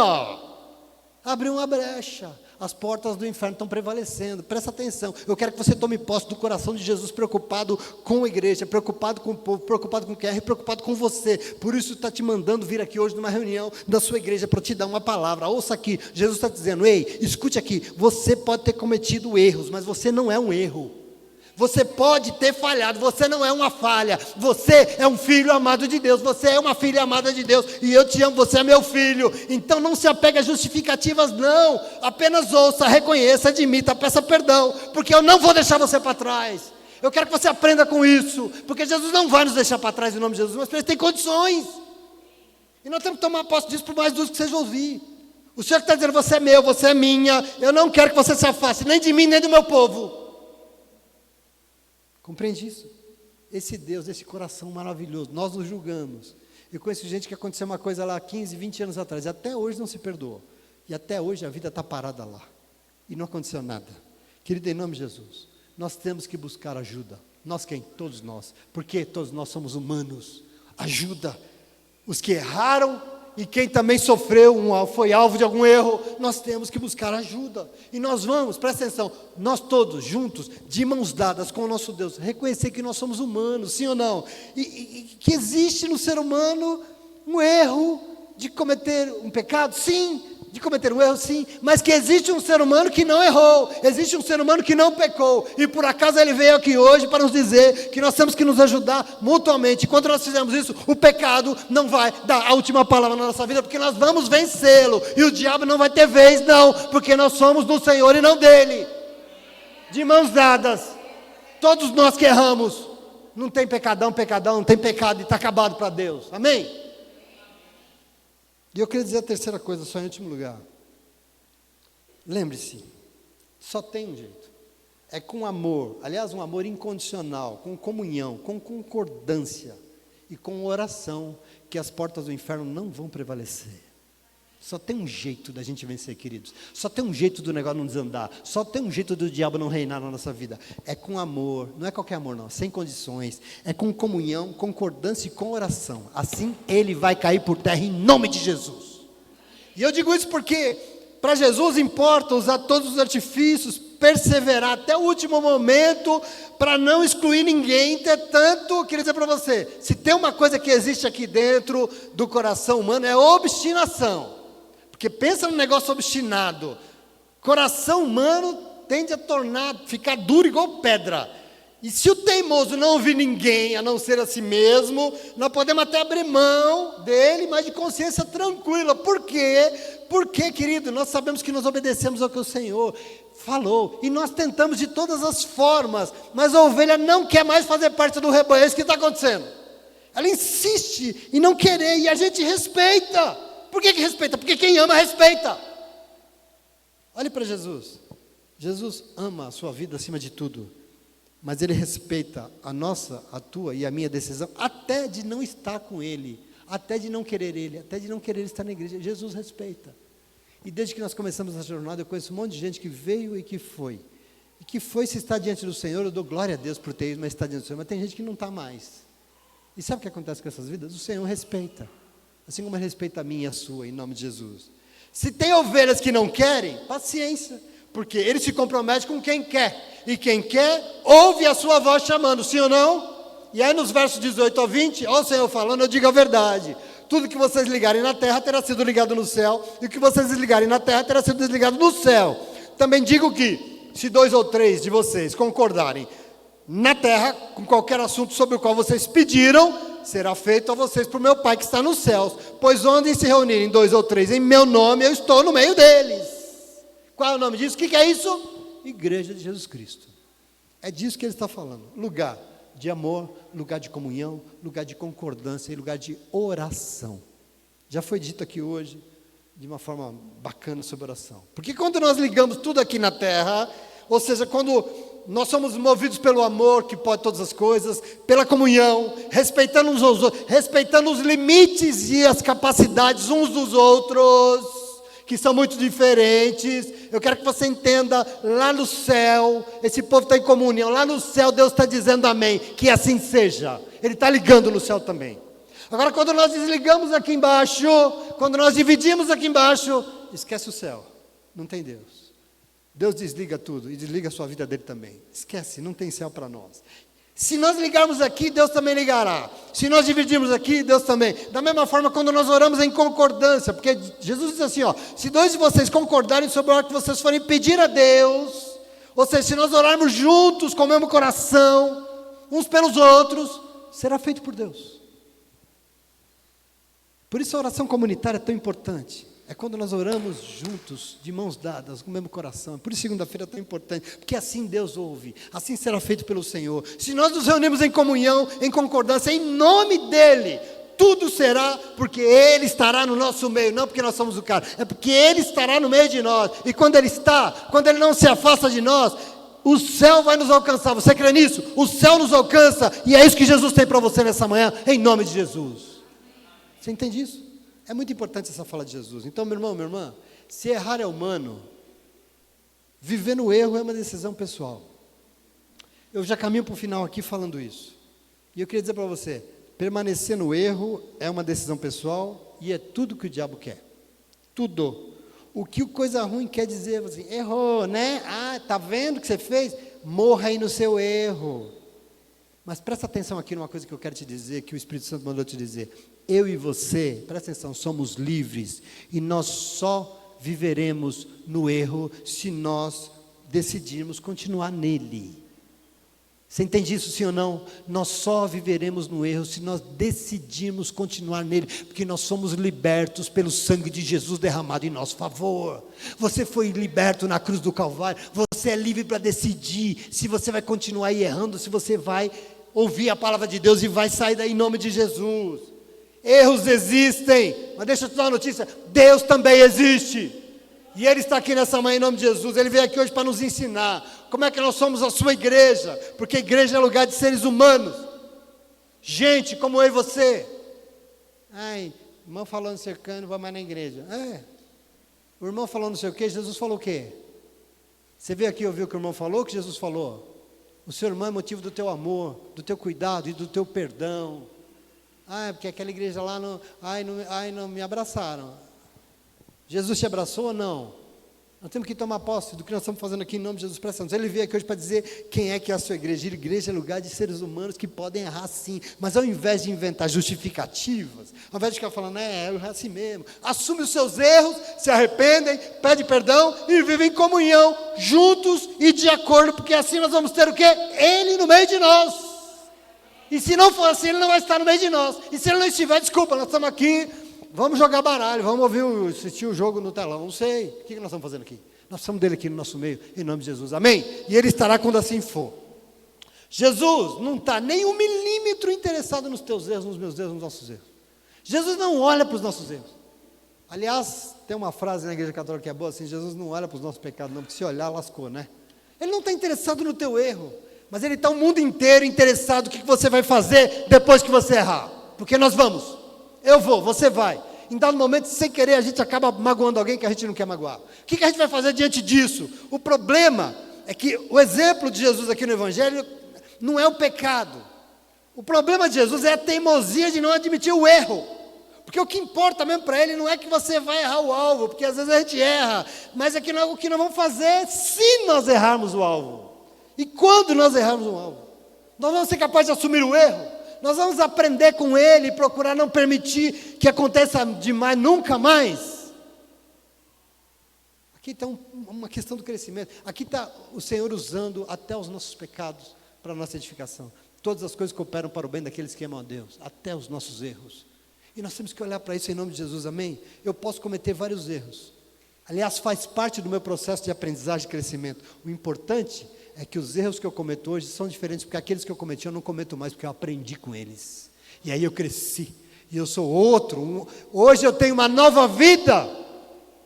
Abriu uma brecha, as portas do inferno estão prevalecendo. Presta atenção, eu quero que você tome posse do coração de Jesus, preocupado com a igreja, preocupado com o povo, preocupado com o que é, preocupado com você. Por isso está te mandando vir aqui hoje numa reunião da sua igreja para te dar uma palavra. Ouça aqui, Jesus está dizendo: ei, escute aqui, você pode ter cometido erros, mas você não é um erro. Você pode ter falhado, você não é uma falha. Você é um filho amado de Deus, você é uma filha amada de Deus, e eu te amo, você é meu filho. Então não se apegue a justificativas, não. Apenas ouça, reconheça, admita, peça perdão, porque eu não vou deixar você para trás. Eu quero que você aprenda com isso, porque Jesus não vai nos deixar para trás em nome de Jesus, mas Ele tem condições. E nós temos que tomar posse disso, por mais duro que seja ouvir. O Senhor está dizendo: você é meu, você é minha, eu não quero que você se afaste, nem de mim, nem do meu povo. Compreende isso? Esse Deus, esse coração maravilhoso, nós nos julgamos. Eu conheço gente que aconteceu uma coisa lá 15, 20 anos atrás, e até hoje não se perdoou. E até hoje a vida está parada lá. E não aconteceu nada. Querido, em nome de Jesus, nós temos que buscar ajuda. Nós quem? Todos nós. Porque todos nós somos humanos. Ajuda. Os que erraram e quem também sofreu, foi alvo de algum erro, nós temos que buscar ajuda. E nós vamos, presta atenção, nós todos juntos, de mãos dadas com o nosso Deus, reconhecer que nós somos humanos, sim ou não? E que existe no ser humano um erro de cometer um pecado, sim. De cometer um erro, sim, mas que existe um ser humano que não errou, existe um ser humano que não pecou, e por acaso ele veio aqui hoje para nos dizer que nós temos que nos ajudar mutuamente. Quando nós fizermos isso, o pecado não vai dar a última palavra na nossa vida, porque nós vamos vencê-lo, e o diabo não vai ter vez, não, porque nós somos do Senhor e não dele. De mãos dadas, todos nós que erramos, não tem pecadão, não tem pecado e está acabado para Deus, amém? E eu queria dizer a terceira coisa, só em último lugar. Lembre-se, só tem um jeito. É com amor, aliás, um amor incondicional, com comunhão, com concordância e com oração, que as portas do inferno não vão prevalecer. Só tem um jeito da gente vencer, queridos. Só tem um jeito do negócio não desandar. Só tem um jeito do diabo não reinar na nossa vida. É com amor, não é qualquer amor não, sem condições. É com comunhão, concordância e com oração. Assim ele vai cair por terra em nome de Jesus. E eu digo isso porque para Jesus importa usar todos os artifícios, perseverar até o último momento para não excluir ninguém. Entretanto, eu queria dizer para você, se tem uma coisa que existe aqui dentro do coração humano, é obstinação. Porque pensa num negócio obstinado. Coração humano tende a ficar duro igual pedra. E se o teimoso não ouvir ninguém, a não ser a si mesmo, nós podemos até abrir mão dele, mas de consciência tranquila. Por quê? Porque, querido, nós sabemos que nós obedecemos ao que o Senhor falou. E nós tentamos de todas as formas, mas a ovelha não quer mais fazer parte do rebanho. É isso que está acontecendo. Ela insiste em não querer, e a gente respeita. Por que respeita? Porque quem ama, respeita. Olhe para Jesus. Jesus ama a sua vida acima de tudo. Mas Ele respeita a nossa, a tua e a minha decisão, até de não estar com Ele, até de não querer Ele, até de não querer estar na igreja. Jesus respeita. E desde que nós começamos a jornada, eu conheço um monte de gente que veio e que foi. E que foi se está diante do Senhor. Eu dou glória a Deus por ter ido, mas está diante do Senhor. Mas tem gente que não está mais. E sabe o que acontece com essas vidas? O Senhor respeita. Assim como Ele respeita a minha e a sua, em nome de Jesus. Se tem ovelhas que não querem, paciência. Porque Ele se compromete com quem quer. E quem quer, ouve a sua voz chamando, sim ou não? E aí nos versos 18 ao 20, ó o Senhor falando, eu digo a verdade. Tudo que vocês ligarem na terra terá sido ligado no céu. E o que vocês desligarem na terra terá sido desligado no céu. Também digo que, se 2 ou 3 de vocês concordarem na terra, com qualquer assunto sobre o qual vocês pediram, será feito a vocês por meu Pai que está nos céus. Pois onde se reunirem 2 ou 3 em meu nome, eu estou no meio deles. Qual é o nome disso? O que é isso? Igreja de Jesus Cristo. É disso que Ele está falando. Lugar de amor, lugar de comunhão, lugar de concordância e lugar de oração. Já foi dito aqui hoje, de uma forma bacana, sobre oração. Porque quando nós ligamos tudo aqui na terra, ou seja, quando nós somos movidos pelo amor que pode todas as coisas, pela comunhão, respeitando uns aos outros, respeitando os limites e as capacidades uns dos outros, que são muito diferentes. Eu quero que você entenda, lá no céu, esse povo está em comunhão, lá no céu Deus está dizendo amém, que assim seja. Ele está ligando no céu também. Agora, quando nós desligamos aqui embaixo, quando nós dividimos aqui embaixo, esquece o céu, não tem Deus. Deus desliga tudo e desliga a sua vida dele também. Esquece, não tem céu para nós. Se nós ligarmos aqui, Deus também ligará. Se nós dividirmos aqui, Deus também. Da mesma forma, quando nós oramos em concordância, porque Jesus diz assim, ó, se dois de vocês concordarem sobre o que vocês forem pedir a Deus, ou seja, se nós orarmos juntos, com o mesmo coração, uns pelos outros, será feito por Deus. Por isso a oração comunitária é tão importante. É quando nós oramos juntos, de mãos dadas, com o mesmo coração. Por isso segunda-feira é tão importante, porque assim Deus ouve, assim será feito pelo Senhor. Se nós nos reunimos em comunhão, em concordância, em nome dEle, tudo será porque Ele estará no nosso meio, não porque nós somos o cara, é porque Ele estará no meio de nós. E quando Ele está, quando Ele não se afasta de nós, o céu vai nos alcançar. Você crê nisso? O céu nos alcança, e é isso que Jesus tem para você nessa manhã, em nome de Jesus. Você entende isso? É muito importante essa fala de Jesus. Então, meu irmão, minha irmã, se errar é humano, viver no erro é uma decisão pessoal. Eu já caminho para o final aqui falando isso. E eu queria dizer para você, permanecer no erro é uma decisão pessoal e é tudo que o diabo quer. Tudo. O que coisa ruim quer dizer, assim, errou, né? Ah, tá vendo o que você fez? Morra aí no seu erro. Mas presta atenção aqui numa coisa que eu quero te dizer, que o Espírito Santo mandou te dizer. Eu e você, presta atenção, somos livres e nós só viveremos no erro se nós decidirmos continuar nele. Você entende isso, sim ou não? Nós só viveremos no erro se nós decidirmos continuar nele, porque nós somos libertos pelo sangue de Jesus derramado em nosso favor. Você foi liberto na cruz do Calvário, você é livre para decidir se você vai continuar errando, se você vai ouvir a palavra de Deus e vai sair daí em nome de Jesus. Erros existem, mas deixa eu te dar uma notícia, Deus também existe, e Ele está aqui nessa manhã em nome de Jesus. Ele veio aqui hoje para nos ensinar, como é que nós somos a sua igreja, porque a igreja é lugar de seres humanos, gente como eu e você. Ai, irmão falou não sei o que, não vai mais na igreja. O irmão falou não sei o que, Jesus falou o quê? Você veio aqui ouvir o que o irmão falou, o que Jesus falou? O seu irmão é motivo do teu amor, do teu cuidado e do teu perdão. Porque aquela igreja lá não me abraçaram. Jesus te abraçou ou não? Nós temos que tomar posse do que nós estamos fazendo aqui em nome de Jesus. Presta atenção. Ele veio aqui hoje para dizer quem é que é a sua igreja. A igreja é lugar de seres humanos que podem errar sim, mas ao invés de inventar justificativas, ao invés de ficar falando, eu erro assim mesmo, assume os seus erros, se arrependem, pede perdão e vivem em comunhão, juntos e de acordo, porque assim nós vamos ter o quê? Ele no meio de nós. E se não for assim, Ele não vai estar no meio de nós. E se Ele não estiver, desculpa, nós estamos aqui, vamos jogar baralho, vamos assistir o jogo no telão, não sei. O que nós estamos fazendo aqui? Nós precisamos dele aqui no nosso meio, em nome de Jesus, amém? E Ele estará quando assim for. Jesus não está nem 1 milímetro interessado nos teus erros, nos meus erros, nos nossos erros. Jesus não olha para os nossos erros. Aliás, tem uma frase na igreja católica que é boa assim, Jesus não olha para os nossos pecados não, porque se olhar, lascou, né? Ele não está interessado no teu erro. Mas Ele está o mundo inteiro interessado no que você vai fazer depois que você errar. Porque nós vamos, eu vou, você vai. Em dado momento, sem querer, a gente acaba magoando alguém que a gente não quer magoar. O que a gente vai fazer diante disso? O problema é que o exemplo de Jesus aqui no Evangelho não é o pecado. O problema de Jesus é a teimosia de não admitir o erro. Porque o que importa mesmo para Ele não é que você vai errar o alvo, porque às vezes a gente erra, mas é que o que nós vamos fazer se nós errarmos o alvo. E quando nós errarmos um alvo, nós vamos ser capazes de assumir o erro, nós vamos aprender com Ele e procurar não permitir que aconteça demais, nunca mais. Aqui está uma questão do crescimento, aqui está o Senhor usando até os nossos pecados para a nossa edificação. Todas as coisas cooperam para o bem daqueles que amam a Deus, até os nossos erros. E nós temos que olhar para isso em nome de Jesus, amém? Eu posso cometer vários erros, aliás faz parte do meu processo de aprendizagem e crescimento. O importante é que os erros que eu cometo hoje são diferentes, porque aqueles que eu cometi eu não cometo mais, porque eu aprendi com eles, e aí eu cresci, e eu sou outro, hoje eu tenho uma nova vida,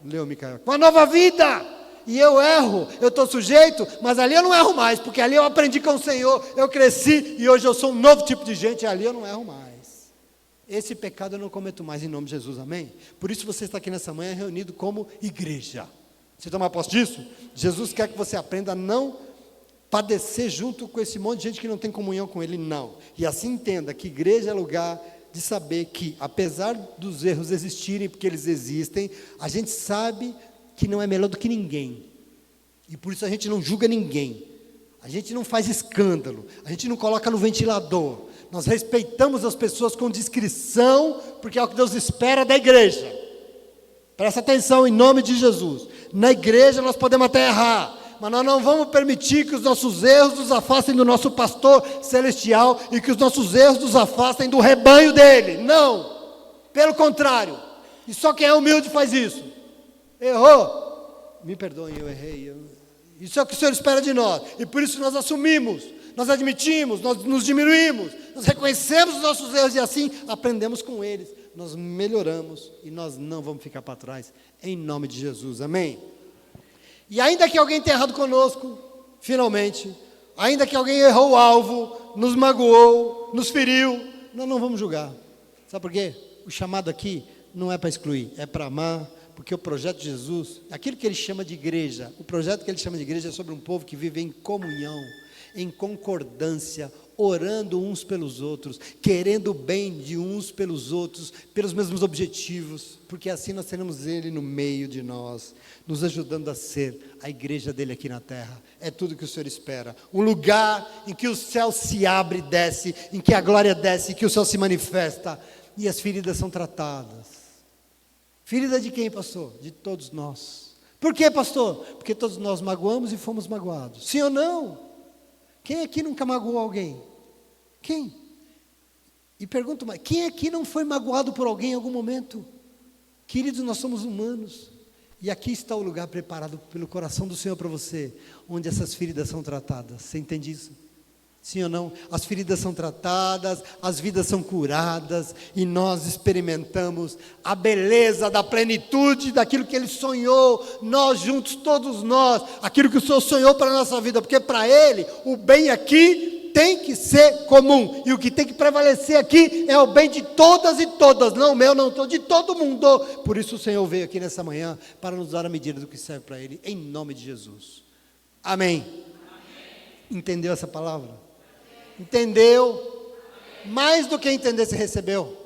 leu Micael, uma nova vida, e eu erro, eu estou sujeito, mas ali eu não erro mais, porque ali eu aprendi com o Senhor, eu cresci, e hoje eu sou um novo tipo de gente, e ali eu não erro mais, esse pecado eu não cometo mais em nome de Jesus, amém? Por isso você está aqui nessa manhã reunido como igreja, você toma posse disso? Jesus quer que você aprenda a não padecer junto com esse monte de gente que não tem comunhão com Ele, não. E assim entenda que igreja é lugar de saber que, apesar dos erros existirem, porque eles existem, a gente sabe que não é melhor do que ninguém. E por isso a gente não julga ninguém. A gente não faz escândalo. A gente não coloca no ventilador. Nós respeitamos as pessoas com discrição, porque é o que Deus espera da igreja. Presta atenção em nome de Jesus. Na igreja nós podemos até errar, mas nós não vamos permitir que os nossos erros nos afastem do nosso pastor celestial e que os nossos erros nos afastem do rebanho dele. Não. Pelo contrário. E só quem é humilde faz isso. Errou. Me perdoem, eu errei. Isso é o que o Senhor espera de nós. E por isso nós assumimos, nós admitimos, nós nos diminuímos, nós reconhecemos os nossos erros e assim aprendemos com eles. Nós melhoramos e nós não vamos ficar para trás. Em nome de Jesus. Amém? E ainda que alguém tenha errado conosco, finalmente, ainda que alguém errou o alvo, nos magoou, nos feriu, nós não vamos julgar. Sabe por quê? O chamado aqui não é para excluir, é para amar, porque o projeto de Jesus, aquilo que ele chama de igreja, o projeto que ele chama de igreja é sobre um povo que vive em comunhão, em concordância, orando uns pelos outros, querendo o bem de uns pelos outros, pelos mesmos objetivos, porque assim nós teremos ele no meio de nós, nos ajudando a ser a igreja dele aqui na terra. É tudo que o Senhor espera, um lugar em que o céu se abre e desce, em que a glória desce, em que o céu se manifesta, e as feridas são tratadas. Ferida de quem, pastor? De todos nós. Por quê, pastor? Porque todos nós magoamos e fomos magoados. Sim ou não? Quem aqui nunca magoou alguém? Quem? E pergunto mais, quem aqui não foi magoado por alguém em algum momento? Queridos, nós somos humanos. E aqui está o lugar preparado pelo coração do Senhor para você, onde essas feridas são tratadas. Você entende isso? Sim ou não? As feridas são tratadas, as vidas são curadas, e nós experimentamos a beleza da plenitude daquilo que Ele sonhou, nós juntos, todos nós, aquilo que o Senhor sonhou para a nossa vida, porque para Ele, o bem aqui tem que ser comum, e o que tem que prevalecer aqui é o bem de todas e todas, não o meu, não o de todo mundo. Por isso o Senhor veio aqui nessa manhã, para nos dar a medida do que serve para Ele, em nome de Jesus. Amém. Entendeu essa palavra? Entendeu? Mais do que entender, você recebeu?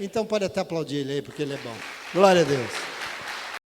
Então pode até aplaudir ele aí, porque ele é bom. Glória a Deus.